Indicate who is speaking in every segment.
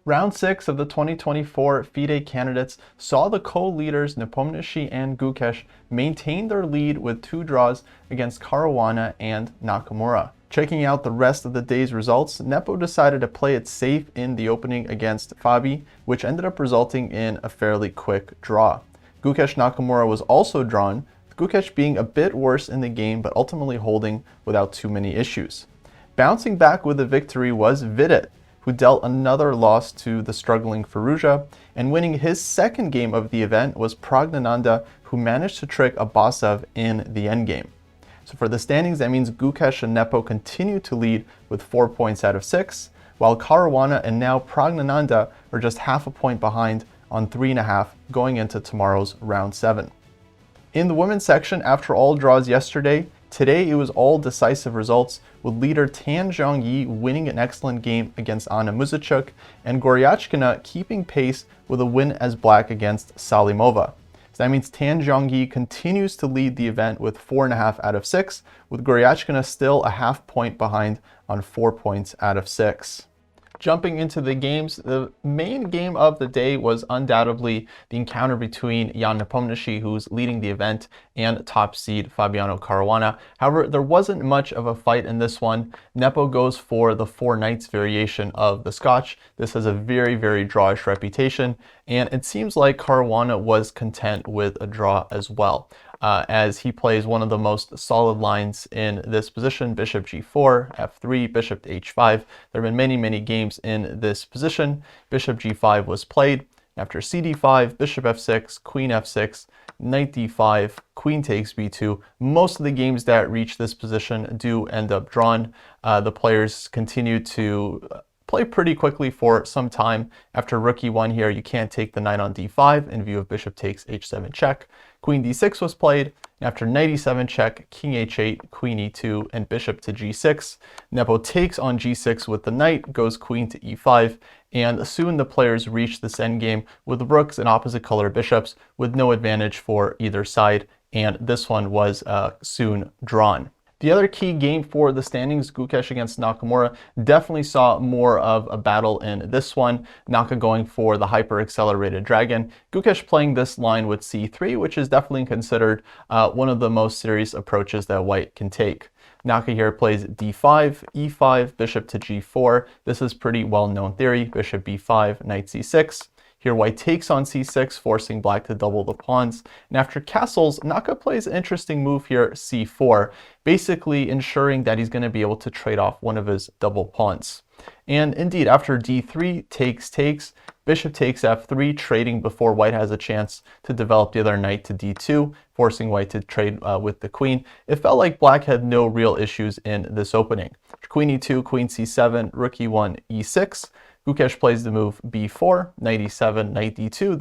Speaker 1: Round 6 of the 2024 FIDE candidates saw the co-leaders Nepomniachtchi and Gukesh maintain their lead with 2 draws against Caruana and Nakamura. Checking out the rest of the day's results, Nepo decided to play it safe in the opening against FIDE, which ended up resulting in a fairly quick draw. Gukesh Nakamura was also drawn, with Gukesh being a bit worse in the game but ultimately holding without too many issues. Bouncing back with a victory was Vidit, who dealt another loss to the struggling Firouzja, and winning his second game of the event was Praggnanandhaa, who managed to trick Abasov in the endgame. So for the standings, that means Gukesh and Nepo continue to lead with 4 points out of 6, while Caruana and now Praggnanandhaa are just half a point behind on 3.5 going into tomorrow's round 7. In the women's section, after all draws yesterday, today it was all decisive results, with leader Tan Zhongyi winning an excellent game against Anna Muzychuk, and Goryachkina keeping pace with a win as black against Salimova. So that means Tan Zhongyi continues to lead the event with 4.5 out of 6, with Goryachkina still a half point behind on 4 points out of 6. Jumping into the games, the main game of the day was undoubtedly the encounter between Jan Nepomniachtchi, who's leading the event, and top seed Fabiano Caruana. However, there wasn't much of a fight in this one. Nepo goes for the 4 knights variation of the Scotch. This has a very, very drawish reputation, and it seems like Caruana was content with a draw as well, as he plays one of the most solid lines in this position: bishop g4, f3, bishop to h5. There have been many, many games in this position. Bishop g5 was played. After cd5, bishop f6, queen f6, knight d5, queen takes b2. Most of the games that reach this position do end up drawn. The players continue to play pretty quickly for some time. After rook e1 here, you can't take the knight on d5 in view of bishop takes h7 check. Queen d6 was played. After knight e7 check, king h8, queen e2, and bishop to g6. Nepo takes on g6 with the knight, goes queen to e5, and soon the players reach this endgame with rooks and opposite color bishops with no advantage for either side, and this one was soon drawn. The other key game for the standings, Gukesh against Nakamura, definitely saw more of a battle in this one. Naka going for the hyper-accelerated dragon. Gukesh playing this line with c3, which is definitely considered one of the most serious approaches that white can take. Naka here plays d5, e5, bishop to g4. This is pretty well-known theory. Bishop b5, knight c6. Here white takes on c6, forcing black to double the pawns. And after castles, Naka plays an interesting move here, c4, basically ensuring that he's going to be able to trade off one of his double pawns. And indeed, after d3, takes, bishop takes f3, trading before white has a chance to develop the other knight to d2, forcing white to trade with the queen. It felt like black had no real issues in this opening. Queen e2, queen c7, rook e1, e6. Gukesh plays the move b4, knight e7, knight d2.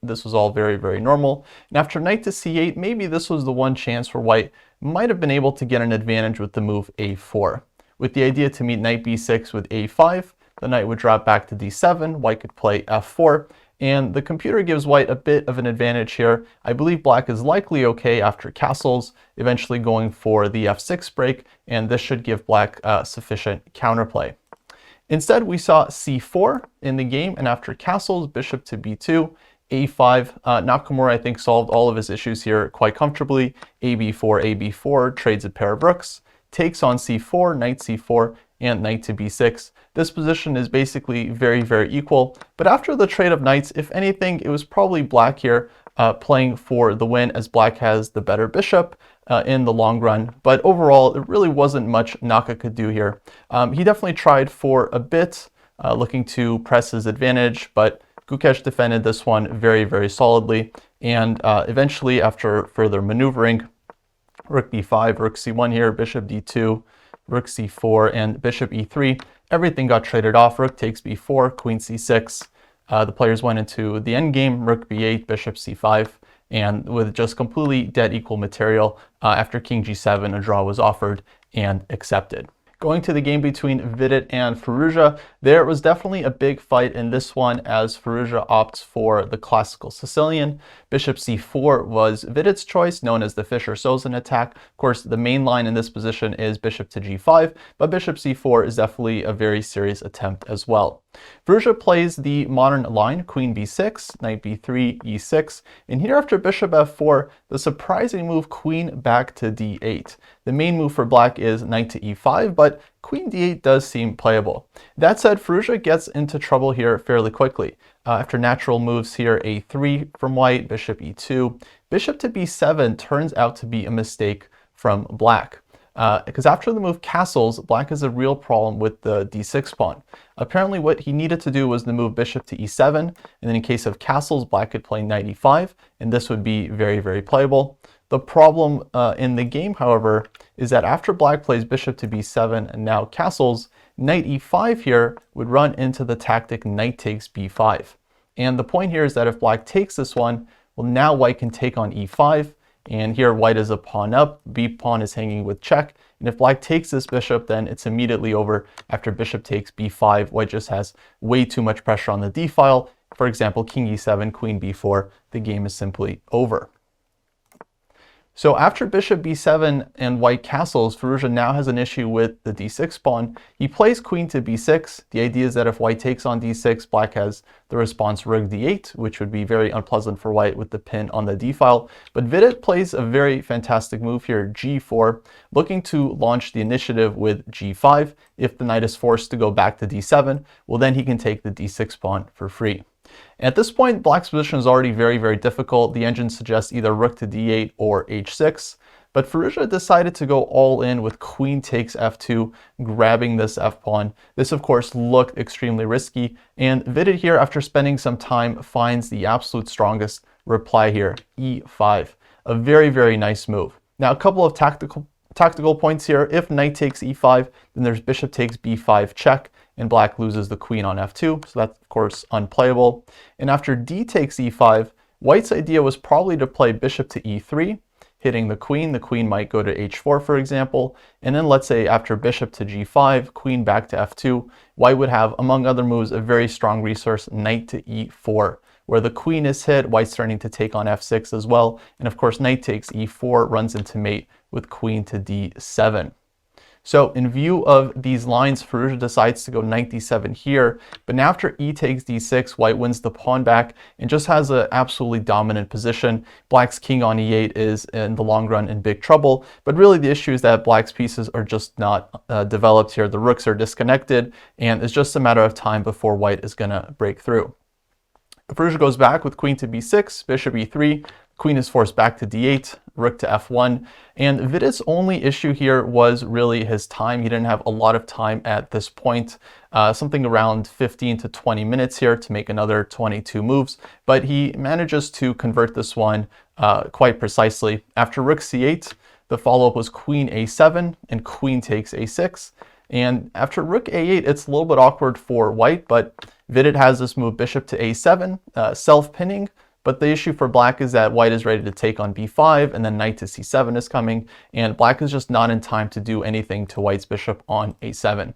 Speaker 1: This was all very, very normal. And after knight to c8, maybe this was the one chance where white might have been able to get an advantage with the move a4. With the idea to meet knight b6 with a5, the knight would drop back to d7, white could play f4, and the computer gives white a bit of an advantage here. I believe black is likely okay after castles, eventually going for the f6 break, and this should give black sufficient counterplay. Instead, we saw c4 in the game, and after castles, bishop to b2, a5. Nakamura, I think, solved all of his issues here quite comfortably. ab4, trades a pair of rooks, takes on c4, knight c4, and knight to b6. This position is basically very, very equal, but after the trade of knights, if anything, it was probably black here playing for the win, as black has the better bishop in the long run. But overall, there really wasn't much Naka could do here. He definitely tried for a bit, looking to press his advantage, but Gukesh defended this one very, very solidly. And eventually, after further maneuvering, rook b5, rook c1 here, bishop d2, rook c4, and bishop e3, everything got traded off. Rook takes b4, queen c6. The players went into the endgame, rook b8, bishop c5, and with just completely dead equal material, after king g7, a draw was offered and accepted. Going to the game between Vidit and Firouzja, there was definitely a big fight in this one as Firouzja opts for the classical Sicilian. Bishop c4 was Vidit's choice, known as the Fischer-Sozin attack. Of course, the main line in this position is bishop to g5, but bishop c4 is definitely a very serious attempt as well. Firouzja plays the modern line, queen b6, knight b3, e6, and here after bishop f4, the surprising move queen back to d8. The main move for black is knight to e5, but queen d8 does seem playable. That said, Firouzja gets into trouble here fairly quickly. After natural moves here, a3 from white, bishop e2, bishop to b7 turns out to be a mistake from black. Because after the move castles, black has a real problem with the d6 pawn. Apparently what he needed to do was to move bishop to e7, and then in case of castles, black could play knight e5, and this would be very, very playable. The problem in the game, however, is that after black plays bishop to b7 and now castles, knight e5 here would run into the tactic knight takes b5. And the point here is that if black takes this one, well, now white can take on e5, and here white is a pawn up, b pawn is hanging with check, and if black takes this bishop, then it's immediately over. After bishop takes b5, white just has way too much pressure on the d file. For example, king e7, queen b4, the game is simply over. So after bishop b7 and white castles, Firouzja now has an issue with the d6 pawn. He plays queen to b6. The idea is that if white takes on d6, black has the response rook d8, which would be very unpleasant for white with the pin on the d file. But Vidit plays a very fantastic move here, g4, looking to launch the initiative with g5. If the knight is forced to go back to d7, well, then he can take the d6 pawn for free. At this point, black's position is already very, very difficult. The engine suggests either rook to d8 or h6, but Firouzja decided to go all in with queen takes f2, grabbing this f-pawn. This, of course, looked extremely risky, and Vidit here, after spending some time, finds the absolute strongest reply here, e5. A very, very nice move. Now, a couple of tactical points here. If knight takes e5, then there's bishop takes b5 check, and black loses the queen on f2, so that's of course unplayable. And after d takes e5, white's idea was probably to play bishop to e3, hitting the queen might go to h4, for example, and then let's say after bishop to g5, queen back to f2, white would have, among other moves, a very strong resource, knight to e4, where the queen is hit, white's starting to take on f6 as well, and of course knight takes e4 runs into mate with queen to d7. So in view of these lines, Firouzja decides to go knight d7 here, but now after e takes d6, white wins the pawn back and just has an absolutely dominant position. Black's king on e8 is in the long run in big trouble, but really the issue is that black's pieces are just not developed here. The rooks are disconnected, and it's just a matter of time before white is going to break through. Firouzja goes back with queen to b6, bishop e3, queen is forced back to d8, rook to f1, and Vidit's only issue here was really his time. He didn't have a lot of time at this point, something around 15 to 20 minutes here to make another 22 moves, but he manages to convert this one quite precisely. After rook c8, the follow-up was queen a7 and queen takes a6, and after rook a8, it's a little bit awkward for white, but Vidit has this move bishop to a7, self-pinning. But the issue for black is that white is ready to take on b5, and then knight to c7 is coming, and black is just not in time to do anything to white's bishop on a7.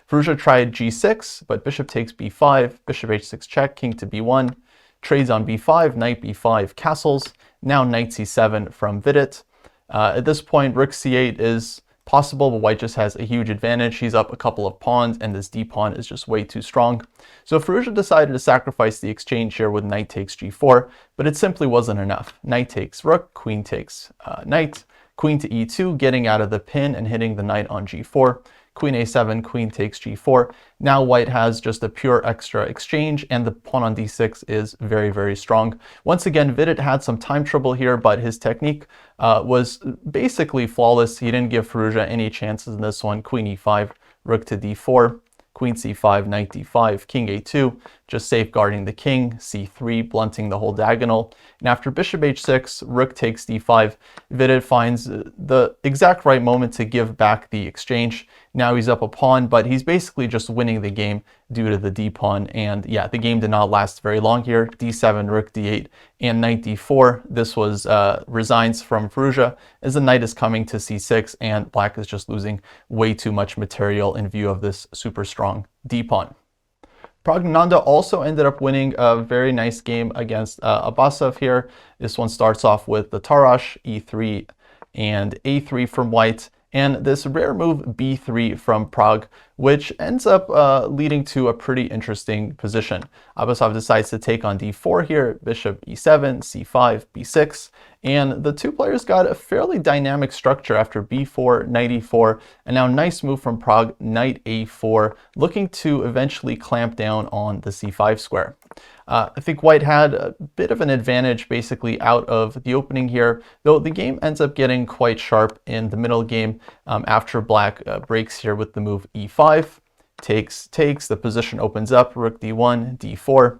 Speaker 1: Firouzja tried g6, but bishop takes b5, bishop h6 check, king to b1, trades on b5, knight b5 castles, now knight c7 from Vidit. At this point, rook c8 is possible, but white just has a huge advantage. He's up a couple of pawns, and this d pawn is just way too strong. So Firouzja decided to sacrifice the exchange here with knight takes g4, but it simply wasn't enough. Knight takes rook, queen takes knight, queen to e2, getting out of the pin and hitting the knight on g4. Queen a7, queen takes g4. Now white has just a pure extra exchange, and the pawn on d6 is very, very strong. Once again, Vidit had some time trouble here, but his technique was basically flawless. He didn't give Firouzja any chances in this one. Queen e5, rook to d4, queen c5, knight d5, king a2, just safeguarding the king, c3, blunting the whole diagonal. And after bishop h6, rook takes d5, Vidit finds the exact right moment to give back the exchange. Now he's up a pawn, but he's basically just winning the game due to the d-pawn. And yeah, the game did not last very long here. d7, rook d8, and knight d4. This was resigns from Firouzja as the knight is coming to c6, and black is just losing way too much material in view of this super strong d-pawn. Praggnanandhaa also ended up winning a very nice game against Abasov here. This one starts off with the Tarrasch, e3 and a3 from white, and this rare move b3 from Pragg, which ends up leading to a pretty interesting position. Abasov decides to take on d4 here, bishop e7, c5, b6, and the two players got a fairly dynamic structure after b4, knight e4, and now nice move from Pragg, knight a4, looking to eventually clamp down on the c5 square. I think white had a bit of an advantage basically out of the opening here, though the game ends up getting quite sharp in the middle game after black breaks here with the move e5, takes, the position opens up, rook d1, d4,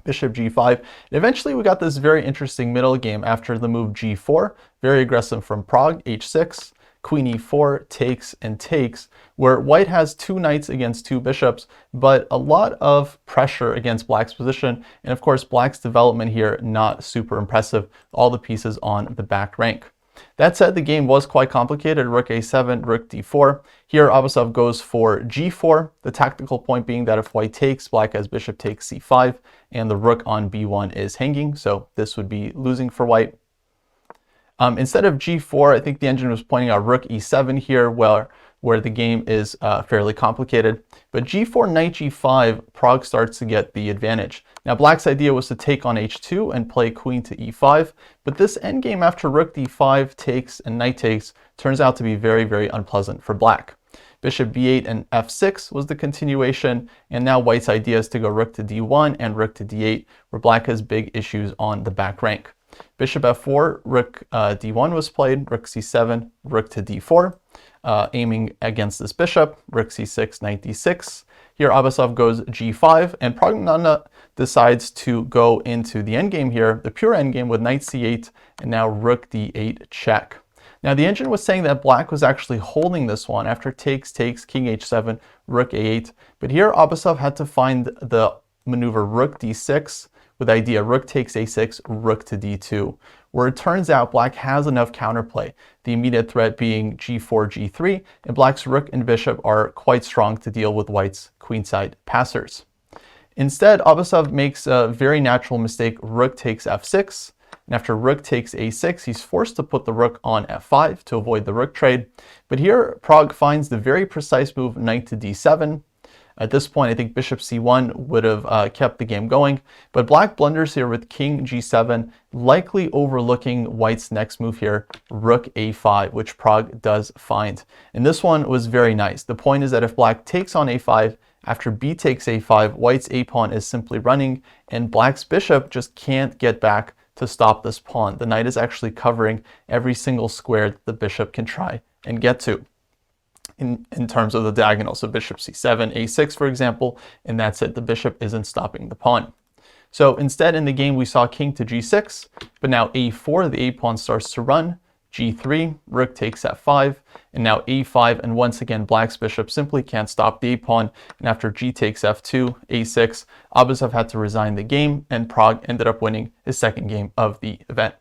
Speaker 1: bishop g5, and eventually we got this very interesting middle game after the move g4, very aggressive from Pragg, h6, queen e4, takes and takes, where white has two knights against two bishops, but a lot of pressure against black's position, and of course black's development here not super impressive, all the pieces on the back rank. That said, the game was quite complicated. Rook a7, rook d4. Here Abasov goes for g4, the tactical point being that if white takes, black has bishop takes c5, and the rook on b1 is hanging, so this would be losing for white. Instead of g4, I think the engine was pointing out rook e7 here, where the game is fairly complicated. But g4, knight g5, Pragg starts to get the advantage. Now black's idea was to take on h2 and play queen to e5, but this endgame after rook d5 takes and knight takes turns out to be very, very unpleasant for black. Bishop b8 and f6 was the continuation, and now white's idea is to go rook to d1 and rook to d8, where black has big issues on the back rank. Bishop f4, rook d1 was played, rook c7, rook to d4, aiming against this bishop, rook c6, knight d6. Here Abasov goes g5, and Praggnanandhaa decides to go into the endgame here, the pure endgame with knight c8, and now rook d8 check. Now the engine was saying that black was actually holding this one after takes, king h7, rook a8, but here Abasov had to find the maneuver rook d6, with the idea rook takes a6, rook to d2, where it turns out black has enough counterplay, the immediate threat being g4, g3, and black's rook and bishop are quite strong to deal with white's queenside passers. Instead, Abasov makes a very natural mistake, rook takes f6, and after rook takes a6, he's forced to put the rook on f5 to avoid the rook trade, but here Pragg finds the very precise move knight to d7. At this point, I think bishop c1 would have kept the game going, but black blunders here with king g7, likely overlooking white's next move here, rook a5, which Pragg does find. And this one was very nice. The point is that if black takes on a5, after b takes a5, white's a-pawn is simply running, and black's bishop just can't get back to stop this pawn. The knight is actually covering every single square that the bishop can try and get to. In terms of the diagonal. So bishop c7, a6, for example, and that's it. The bishop isn't stopping the pawn. So instead in the game, we saw king to g6, but now a4, the a-pawn starts to run, g3, rook takes f5, and now a5, and once again, black's bishop simply can't stop the a-pawn, and after g takes f2, a6, Abasov had to resign the game, and Pragg ended up winning his second game of the event.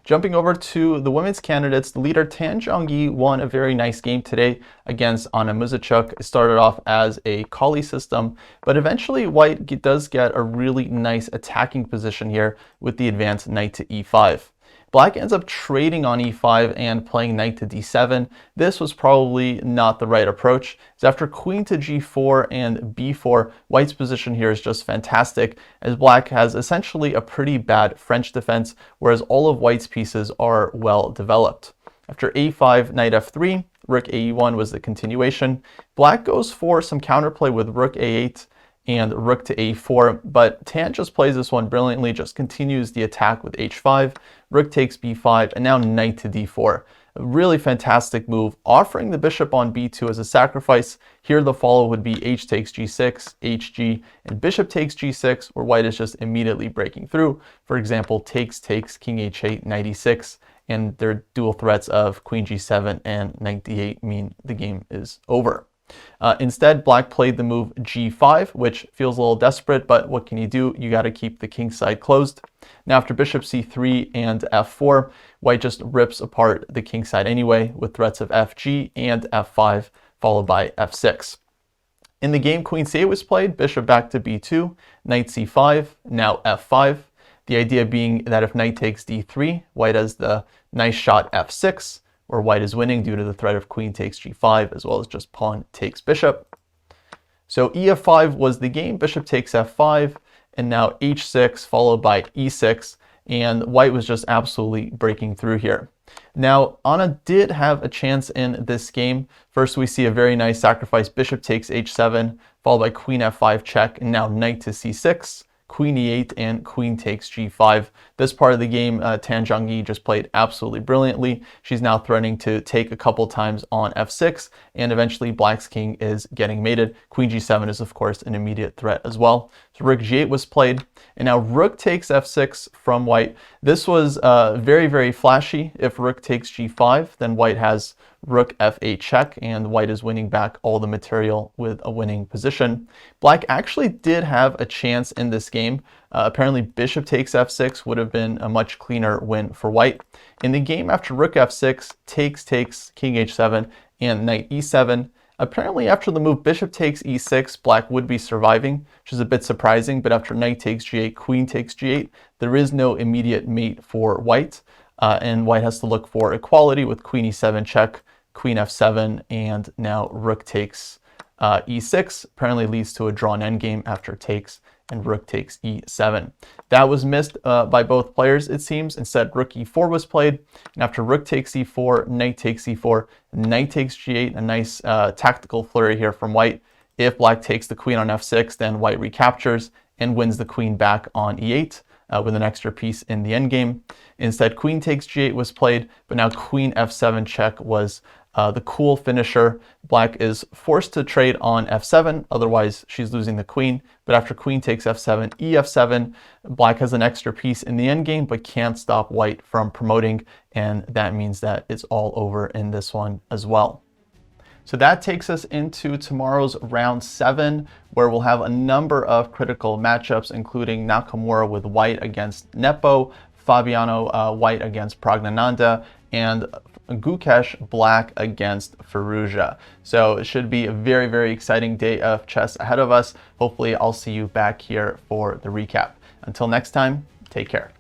Speaker 1: Jumping over to the women's candidates, the leader Tan Zhongyi won a very nice game today against Anna Muzychuk. It started off as a Kali system, but eventually white does get a really nice attacking position here with the advanced knight to e5. Black ends up trading on e5 and playing knight to d7. This was probably not the right approach. So after queen to g4 and b4, white's position here is just fantastic, as black has essentially a pretty bad French defense, whereas all of white's pieces are well developed. After a5, knight f3, rook ae1 was the continuation. Black goes for some counterplay with rook a8 and rook to a4, but Tan just plays this one brilliantly, just continues the attack with h5, rook takes b5, and now knight to d4. A really fantastic move, offering the bishop on b2 as a sacrifice. Here the follow would be h takes g6, hg, and bishop takes g6, where white is just immediately breaking through. For example, takes, king h8, knight e6, and their dual threats of queen g7 and knight d8 mean the game is over. Instead, black played the move g5, which feels a little desperate, but what can you do? You got to keep the king side closed. Now, after bishop c3 and f4, white just rips apart the king side anyway, with threats of fg and f5, followed by f6. In the game, queen c8 was played, bishop back to b2, knight c5, now f5. The idea being that if knight takes d3, white has the nice shot f6, where white is winning due to the threat of queen takes g5, as well as just pawn takes bishop. So ef5 was the game, bishop takes f5, and now h6 followed by e6, and white was just absolutely breaking through here. Now, Anna did have a chance in this game. First, we see a very nice sacrifice, bishop takes h7, followed by queen f5 check, and now knight to c6, queen e8, and queen takes g5. This part of the game, Tan Zhongyi just played absolutely brilliantly. She's now threatening to take a couple times on f6, and eventually black's king is getting mated. Queen g7 is, of course, an immediate threat as well. So rook g8 was played, and now rook takes f6 from white. This was very, very flashy. If rook takes g5, then white has rook f8 check, and white is winning back all the material with a winning position. Black actually did have a chance in this game. Apparently bishop takes f6 would have been a much cleaner win for white. In the game after rook f6, takes, king h7, and knight e7, apparently after the move bishop takes e6, black would be surviving, which is a bit surprising, but after knight takes g8, queen takes g8, there is no immediate mate for white, and white has to look for equality with queen e7 check, queen f7, and now rook takes e6, apparently leads to a drawn endgame after takes and rook takes e7. That was missed by both players, it seems. Instead, rook e4 was played, and after rook takes e4, knight takes e4, knight takes g8, a nice tactical flurry here from white. If black takes the queen on f6, then white recaptures and wins the queen back on e8 with an extra piece in the endgame. Instead, queen takes g8 was played, but now queen f7 check was the cool finisher. Black is forced to trade on f7, otherwise she's losing the queen. But after queen takes f7, ef7, black has an extra piece in the endgame, but can't stop white from promoting, and that means that it's all over in this one as well. So that takes us into tomorrow's round 7, where we'll have a number of critical matchups, including Nakamura with white against Nepo, Fabiano white against Praggnanandhaa, and Gukesh black against Firouzja. So it should be a very, very exciting day of chess ahead of us. Hopefully I'll see you back here for the recap. Until next time, take care.